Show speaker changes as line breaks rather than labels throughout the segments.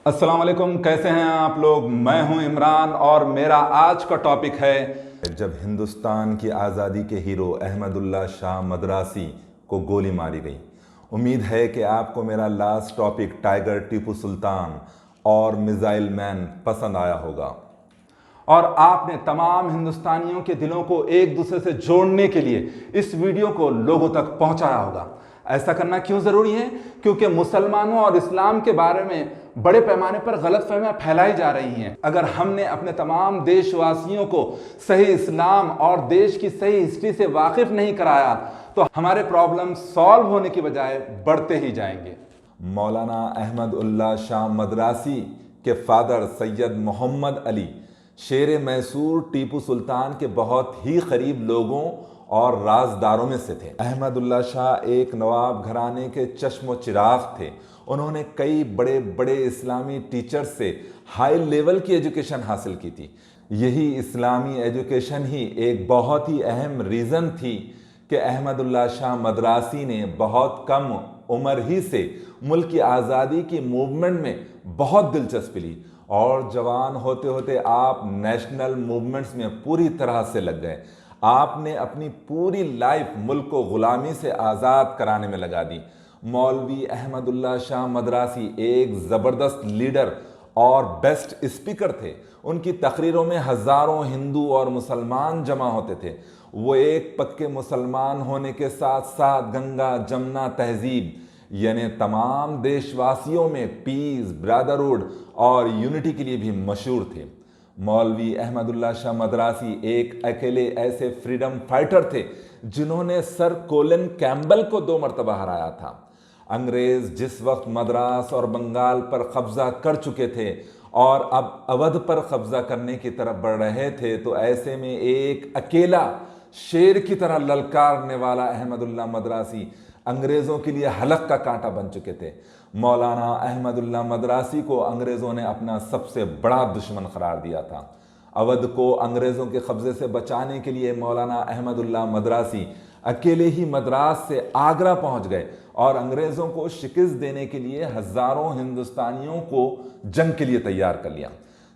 अस्सलाम वालेकुम, कैसे हैं आप लोग। मैं हूं इमरान और मेरा आज का टॉपिक है
जब हिंदुस्तान की आज़ादी के हीरो अहमदुल्ला शाह मद्रासी को गोली मारी गई। उम्मीद है कि आपको मेरा last topic tiger Tipu Sultan और मिसाइल मैन पसंद आया होगा
और आपने तमाम हिंदुस्तानियों के दिलों को एक दूसरे से जोड़ने के लिए इस वीडियो को लोगों तक पहुंचाया होगा। ऐसा करना क्यों ज़रूरी है? क्योंकि मुसलमानों और इस्लाम के बारे में बड़े पैमाने पर गलतफहमियां फैलाई जा रही हैं। अगर हमने अपने तमाम देशवासियों को सही इस्लाम और देश की सही हिस्ट्री से वाकिफ नहीं कराया तो हमारे प्रॉब्लम सॉल्व होने की बजाय बढ़ते ही जाएंगे।
मौलाना अहमदुल्ला शाह मद्रासी के फादर सैयद मोहम्मद अली शेर मैसूर टीपू सुल्तान के बहुत ही करीब लोगों और राजदारों में से थे। अहमदुल्ला शाह एक नवाब घराने के चश्मो चिराग थे। उन्होंने कई बड़े बड़े इस्लामी टीचर्स से हाई लेवल की एजुकेशन हासिल की थी। यही इस्लामी एजुकेशन ही एक बहुत ही अहम रीज़न थी कि अहमदुल्ला शाह मद्रासी ने बहुत कम उम्र ही से मुल्क की आज़ादी की मूवमेंट में बहुत दिलचस्पी ली और जवान होते होते आप नेशनल मूवमेंट्स में पूरी तरह से लग गए। आपने अपनी पूरी लाइफ मुल्क को ग़ुलामी से आज़ाद कराने में लगा दी। मौलवी अहमदुल्ला शाह मद्रासी एक ज़बरदस्त लीडर और बेस्ट स्पीकर थे। उनकी तकरीरों में हज़ारों हिंदू और मुसलमान जमा होते थे। वो एक पक्के मुसलमान होने के साथ साथ गंगा जमुना तहजीब यानी तमाम देशवासियों में पीस, ब्रदरहुड और यूनिटी के लिए भी मशहूर थे। मौलवी अहमदुल्ला शाह मद्रासी एक अकेले ऐसे फ्रीडम फाइटर थे जिन्होंने सर कोलिन कैम्बल को 2 मरतबा हराया था। अंग्रेज़ जिस वक्त मद्रास और बंगाल पर कब्ज़ा कर चुके थे और अब अवध पर कब्ज़ा करने की तरफ बढ़ रहे थे तो ऐसे में एक अकेला शेर की तरह ललकारने वाला अहमदुल्ला मद्रासी अंग्रेज़ों के लिए हलक का कांटा बन चुके थे। मौलाना अहमदुल्ला मद्रासी को अंग्रेज़ों ने अपना सबसे बड़ा दुश्मन करार दिया था। अवध को अंग्रेज़ों के कब्ज़े से बचाने के लिए मौलाना अहमदुल्ला मद्रासी अकेले ही मद्रास से आगरा पहुंच गए और अंग्रेज़ों को शिकस्त देने के लिए हज़ारों हिंदुस्तानियों को जंग के लिए तैयार कर लिया।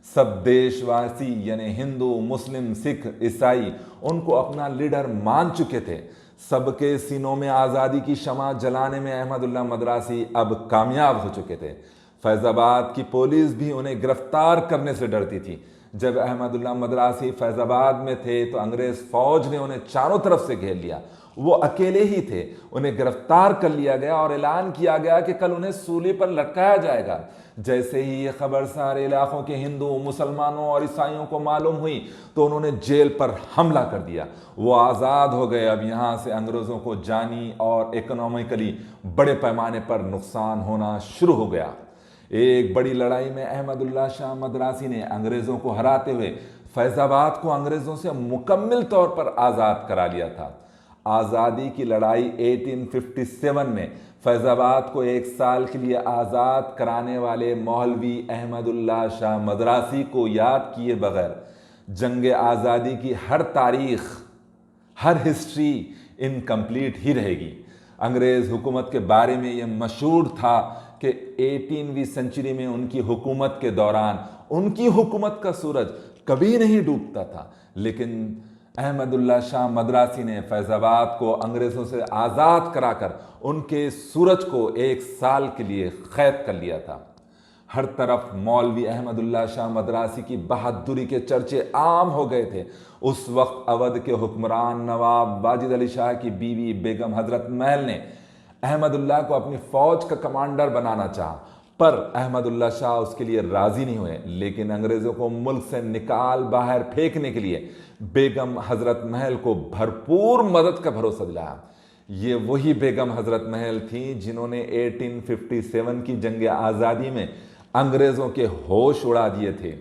सब देशवासी यानी हिंदू, मुस्लिम, सिख, ईसाई उनको अपना लीडर मान चुके थे। सबके सीनों में आज़ादी की शमा जलाने में अहमदुल्ला मद्रासी अब कामयाब हो चुके थे। फैज़ाबाद की पुलिस भी उन्हें गिरफ्तार करने से डरती थी। जब अहमदुल्ला मद्रासी फैज़ाबाद में थे तो अंग्रेज़ फ़ौज ने उन्हें चारों तरफ से घेर लिया। वो अकेले ही थे। उन्हें गिरफ्तार कर लिया गया और ऐलान किया गया कि कल उन्हें सूली पर लटकाया जाएगा। जैसे ही ये खबर सारे इलाकों के हिंदू, मुसलमानों और ईसाइयों को मालूम हुई तो उन्होंने जेल पर हमला कर दिया। वो आज़ाद हो गए। अब यहाँ से अंग्रेज़ों को जानी और इकोनॉमिकली बड़े पैमाने पर नुकसान होना शुरू हो गया। एक बड़ी लड़ाई में अहमदुल्ला शाह मद्रासी ने अंग्रेज़ों को हराते हुए फैज़ाबाद को अंग्रेज़ों से मुकम्मल तौर पर आज़ाद करा लिया था। आज़ादी की लड़ाई 1857 में फैज़ाबाद को एक साल के लिए आज़ाद कराने वाले मौलवी अहमदुल्ला शाह मद्रासी को याद किए बगैर जंग आज़ादी की हर तारीख़, हर हिस्ट्री इनकम्प्लीट ही रहेगी। अंग्रेज़ हुकूमत के बारे में ये मशहूर था कि 18वीं सेंचुरी में उनकी हुकूमत के दौरान उनकी हुकूमत का सूरज कभी नहीं डूबता था, लेकिन अहमदुल्ला शाह मद्रासी ने फैज़ाबाद को अंग्रेज़ों से आज़ाद कराकर उनके सूरज को एक साल के लिए क़ैद कर लिया था। हर तरफ मौलवी अहमदुल्ला शाह मद्रासी की बहादुरी के चर्चे आम हो गए थे। उस वक्त अवध के हुक्मरान नवाब वाजिद अली शाह की बीवी बेगम हज़रत महल ने अहमदुल्ला को अपनी फ़ौज का कमांडर बनाना चाहा, पर अहमदुल्ला शाह उसके लिए राज़ी नहीं हुए। लेकिन अंग्रेज़ों को मुल्क से निकाल बाहर फेंकने के लिए बेगम हज़रत महल को भरपूर मदद का भरोसा दिलाया। ये वही बेगम हज़रत महल थी जिन्होंने 1857 की जंग आज़ादी में अंग्रेज़ों के होश उड़ा दिए थे।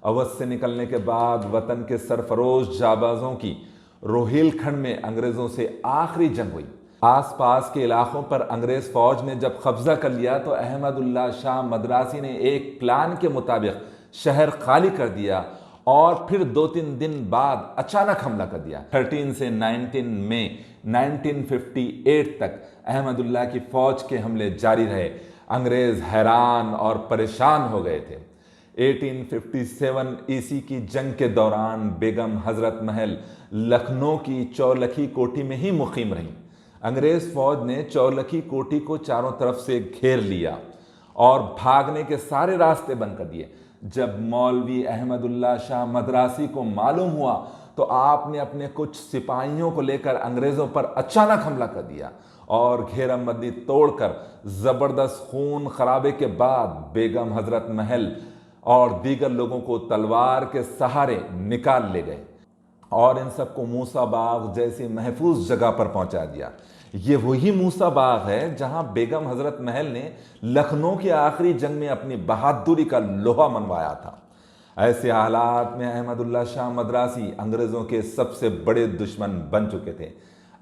अवध से निकलने के बाद वतन के सरफरोश जाबाजों की रोहिलखंड में अंग्रेज़ों से आखिरी जंग हुई। आसपास के इलाकों पर अंग्रेज़ फ़ौज ने जब कब्ज़ा कर लिया तो अहमदुल्ला शाह मद्रासी ने एक प्लान के मुताबिक शहर खाली कर दिया और फिर 2-3 दिन बाद अचानक हमला कर दिया। 13 से 19 मई 1958 तक अहमदुल्ला की फ़ौज के हमले जारी रहे। انگریز حیران اور پریشان ہو گئے تھے۔ 1857 عیسوی کی جنگ کے دوران بیگم حضرت محل لکھنؤ کی چولکھی کوٹھی میں ہی مقیم رہیں۔ انگریز فوج نے چولکھی کوٹھی کو چاروں طرف سے گھیر لیا اور بھاگنے کے سارے راستے بند کر دیے۔ جب مولوی احمد اللہ شاہ مدراسی کو معلوم ہوا تو آپ نے اپنے کچھ سپاہیوں کو لے کر انگریزوں پر اچانک حملہ کر دیا اور گھیرا بندی توڑ کر زبردست خون خرابے کے بعد بیگم حضرت محل اور دیگر لوگوں کو تلوار کے سہارے نکال لے گئے اور ان سب کو موسیٰ باغ جیسی محفوظ جگہ پر پہنچا دیا۔ یہ وہی موسیٰ باغ ہے جہاں بیگم حضرت محل نے لکھنؤ کی آخری جنگ میں اپنی بہادری کا لوہا منوایا تھا۔ ایسے حالات میں احمد اللہ شاہ مدراسی انگریزوں کے سب سے بڑے دشمن بن چکے تھے۔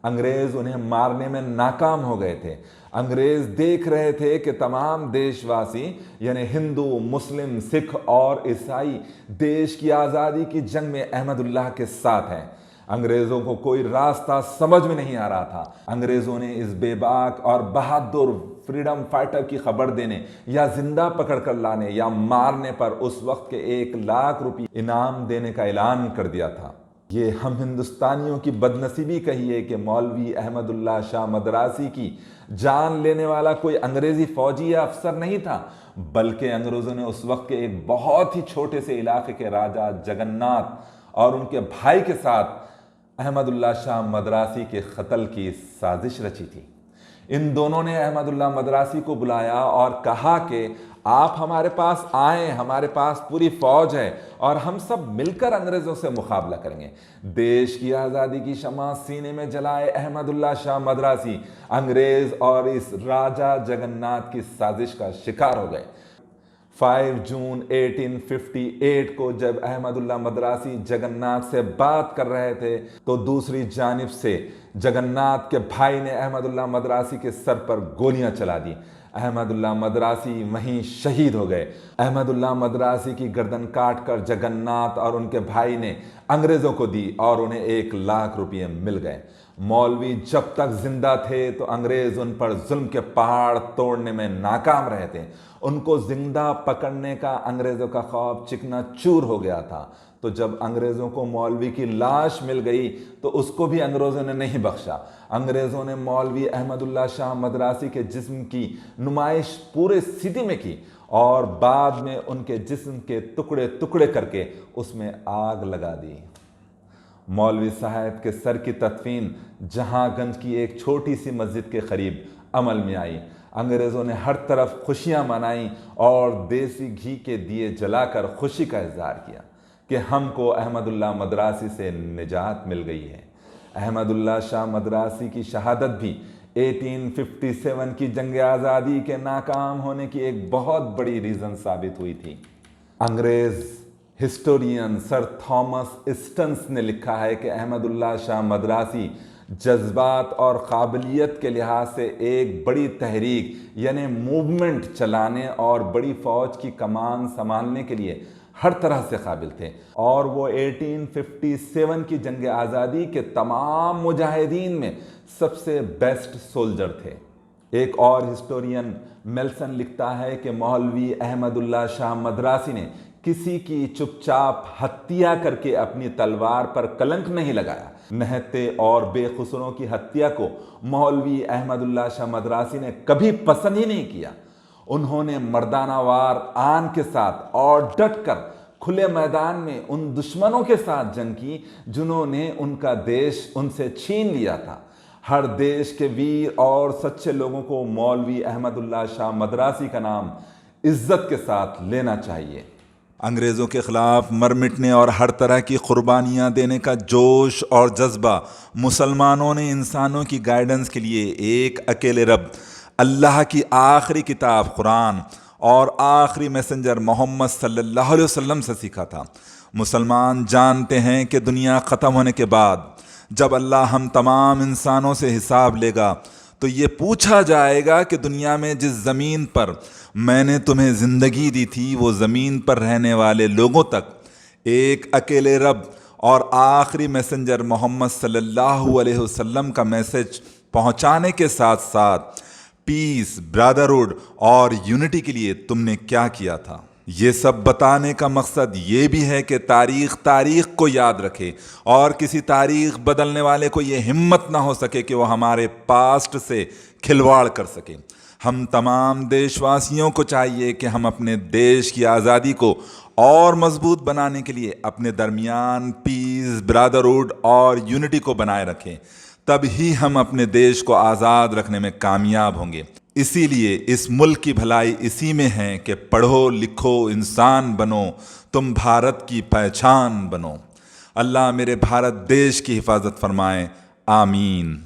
انگریز انہیں مارنے میں ناکام ہو گئے تھے۔ انگریز دیکھ رہے تھے کہ تمام دیش واسی یعنی ہندو، مسلم، سکھ اور عیسائی دیش کی آزادی کی جنگ میں احمد اللہ کے ساتھ ہیں۔ انگریزوں کو کوئی راستہ سمجھ میں نہیں آ رہا تھا۔ انگریزوں نے اس بے باک اور بہادر فریڈم فائٹر کی خبر دینے یا زندہ پکڑ کر لانے یا مارنے پر اس وقت کے 1,00,000 روپے انعام دینے کا اعلان کر دیا تھا۔ یہ ہم ہندوستانیوں کی بدنصیبی کہیے کہ مولوی احمد اللہ شاہ مدراسی کی جان لینے والا کوئی انگریزی فوجی یا افسر نہیں تھا، بلکہ انگریزوں نے اس وقت کے ایک بہت ہی چھوٹے سے علاقے کے راجہ جگناتھ اور ان کے بھائی کے ساتھ احمد اللہ شاہ مدراسی کے قتل کی سازش رچی تھی۔ ان دونوں نے احمد اللہ مدراسی کو بلایا اور کہا کہ آپ ہمارے پاس آئیں، ہمارے پاس پوری فوج ہے اور ہم سب مل کر انگریزوں سے مقابلہ کریں گے۔ دیش کی آزادی کی شمع سینے میں جلائے احمد اللہ شاہ مدراسی انگریز اور اس راجہ جگناتھ کی سازش کا شکار ہو گئے۔ 5 جون 1858 کو جب احمد اللہ مدراسی جگناتھ سے بات کر رہے تھے تو دوسری جانب سے جگناتھ کے بھائی نے احمد اللہ مدراسی کے سر پر گولیاں چلا دی۔ احمد اللہ مدراسی وہیں شہید ہو گئے۔ احمد اللہ مدراسی کی گردن کاٹ کر جگناتھ اور ان کے بھائی نے انگریزوں کو دی اور انہیں 1,00,000 روپے مل گئے۔ مولوی جب تک زندہ تھے تو انگریز ان پر ظلم کے پہاڑ توڑنے میں ناکام رہے تھے۔ ان کو زندہ پکڑنے کا انگریزوں کا خواب چکنا چور ہو گیا تھا۔ تو جب انگریزوں کو مولوی کی لاش مل گئی تو اس کو بھی انگریزوں نے نہیں بخشا۔ انگریزوں نے مولوی احمد اللہ شاہ مدراسی کے جسم کی نمائش پورے سٹی میں کی اور بعد میں ان کے جسم کے ٹکڑے ٹکڑے کر کے اس میں آگ لگا دی۔ مولوی صاحب کے سر کی تدفین جہاں گنج کی ایک چھوٹی سی مسجد کے قریب عمل میں آئی۔ انگریزوں نے ہر طرف خوشیاں منائیں اور دیسی گھی کے دیے جلا کر خوشی کا اظہار کیا کہ ہم کو احمد اللہ مدراسی سے نجات مل گئی ہے۔ احمد اللہ شاہ مدراسی کی شہادت بھی 1857 کی جنگ آزادی کے ناکام ہونے کی ایک بہت بڑی ریزن ثابت ہوئی تھی۔ انگریز ہسٹورین سر تھامس اسٹنس نے لکھا ہے کہ احمد اللہ شاہ مدراسی جذبات اور قابلیت کے لحاظ سے ایک بڑی تحریک یعنی موومنٹ چلانے اور بڑی فوج کی کمان سنبھالنے کے لیے ہر طرح سے قابل تھے، اور وہ 1857 کی جنگ آزادی کے تمام مجاہدین میں سب سے بیسٹ سولجر تھے۔ ایک اور ہسٹورین میلسن لکھتا ہے کہ مولوی احمد اللہ شاہ مدراسی نے کسی کی چپ چاپ ہتیا کر کے اپنی تلوار پر کلنک نہیں لگایا۔ نہتے اور بے قصوروں کی ہتیا کو مولوی احمد اللہ شاہ مدراسی نے کبھی پسند ہی نہیں کیا۔ انہوں نے مردانہ وار آن کے ساتھ اور ڈٹ کر کھلے میدان میں ان دشمنوں کے ساتھ جنگ کی جنہوں نے ان کا دیش ان سے چھین لیا تھا۔ ہر دیش کے ویر اور سچے لوگوں کو مولوی احمد اللہ شاہ مدراسی کا نام عزت کے ساتھ لینا چاہیے۔
انگریزوں کے خلاف مر مٹنے اور ہر طرح کی قربانیاں دینے کا جوش اور جذبہ مسلمانوں نے انسانوں کی گائیڈنس کے لیے ایک اکیلے رب اللہ کی آخری کتاب قرآن اور آخری میسنجر محمد صلی اللہ علیہ وسلم سے سیکھا تھا۔ مسلمان جانتے ہیں کہ دنیا ختم ہونے کے بعد جب اللہ ہم تمام انسانوں سے حساب لے گا تو یہ پوچھا جائے گا کہ دنیا میں جس زمین پر میں نے تمہیں زندگی دی تھی وہ زمین پر رہنے والے لوگوں تک ایک اکیلے رب اور آخری میسنجر محمد صلی اللہ علیہ وسلم کا میسج پہنچانے کے ساتھ ساتھ पीस, ब्रदरहुड और यूनिटी के लिए तुमने क्या किया था। ये सब बताने का मकसद ये भी है कि तारीख को याद रखे और किसी तारीख बदलने वाले को ये हिम्मत ना हो सके कि वो हमारे पास्ट से खिलवाड़ कर सके। हम तमाम देशवासियों को चाहिए कि हम अपने देश की आज़ादी को और मजबूत बनाने के लिए अपने दरमियान पीस, ब्रदरहुड और यूनिटी को बनाए रखें, तब ही हम अपने देश को आज़ाद रखने में कामयाब होंगे। इसीलिए इस मुल्क की भलाई इसी में है कि पढ़ो लिखो इंसान बनो, तुम भारत की पहचान बनो। अल्लाह मेरे भारत देश की हिफाजत फरमाए, आमीन।